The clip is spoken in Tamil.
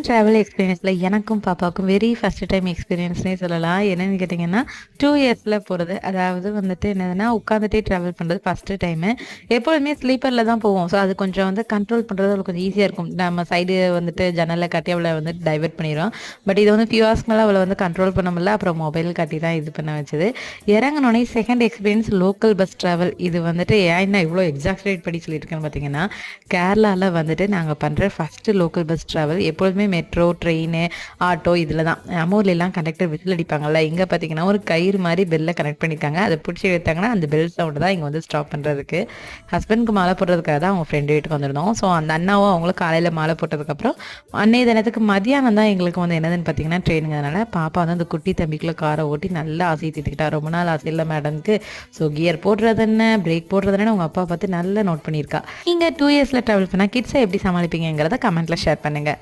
ட்ராவல் எக்ஸ்பீரியன்ஸில் எனக்கும் பாப்பாவுக்கும் வெரி ஃபஸ்ட் டைம் எக்ஸ்பீரியன்ஸ்னே சொல்லலாம். என்னென்னு கேட்டிங்கன்னா 2 இயர்ஸில் போகிறது. அதாவது வந்துட்டு என்னதுன்னா உட்காந்துட்டே ட்ராவல் பண்ணுறது ஃபஸ்ட்டு டைமு. எப்பொழுதுமே ஸ்லீப்பரில் தான் போவோம். ஸோ அது கொஞ்சம் வந்து கண்ட்ரோல் பண்ணுறது அவளுக்கு கொஞ்சம் ஈஸியாக இருக்கும். நம்ம சைடு வந்துட்டு ஜன்னலில் காட்டி அவளை வந்து டைவர்ட் பண்ணிடுவோம். பட் இது வந்து ஃபியூ ஹவர்ஸ்க்கு மேலே அவளை வந்து கண்ட்ரோல் பண்ண முடியல. அப்புறம் மொபைல் காட்டி தான் இது பண்ண வச்சது. இறங்கினோடனே second experience local bus travel. இது வந்துட்டு ஏன் நான் இவ்வளோ எக்ஸாக்ரேட் பண்ணி சொல்லியிருக்கேன்னு பார்த்தீங்கன்னா, கேரளாவில் வந்துட்டு நாங்கள் பண்ணுற ஃபஸ்ட்டு லோக்கல் பஸ் ட்ராவல். எப்பொழுதுமே மெட்ரோ, ட்ரெயின், ஆட்டோ இதில் தான். நம்ம ஊர்லலாம் கண்டக்டர் விசில் அடிப்பாங்கல்ல, இங்கே பார்த்தீங்கன்னா ஒரு கயிறு மாதிரி பெல்லை கனெக்ட் பண்ணியிருக்காங்க. அதை பிடிச்சி எடுத்தாங்கன்னா அந்த பெல் சவுண்டு தான் இங்கே வந்து ஸ்டாப் பண்ணுறதுக்கு. ஹஸ்பண்டுக்கு மாலை போடுறதுக்காக தான் அவங்க ஃப்ரெண்டு வீட்டுக்கு வந்திருந்தோம். ஸோ அந்த அண்ணாவும் அவங்களும் காலையில் மாலை போட்டதுக்கப்புறம் அன்னைய தினத்துக்கு மதியானம் தான் எங்களுக்கு வந்து என்னதுன்னு பார்த்தீங்கன்னா ட்ரெயினுங்கிறதுனால பாப்பா வந்து அந்த குட்டி தம்பிக்குள்ளே காரை ஓட்டி நல்லா ஆசையை தீர்த்துக்கிட்டா. ரொம்ப நாள் ஆசை இல்லை மேடம்க்கு. ஸோ கியர் போடுறது என்ன, பிரேக் போடுறது என்ன உங்கள் அப்பா பார்த்து நல்லா நோட் பண்ணியிருக்கா. நீங்கள் 2 இயர்ஸில் ட்ராவல் பண்ணால் கிட்ஸை எப்படி சமாளிப்பீங்கிறத கமெண்ட்டில் ஷேர் பண்ணுங்கள்.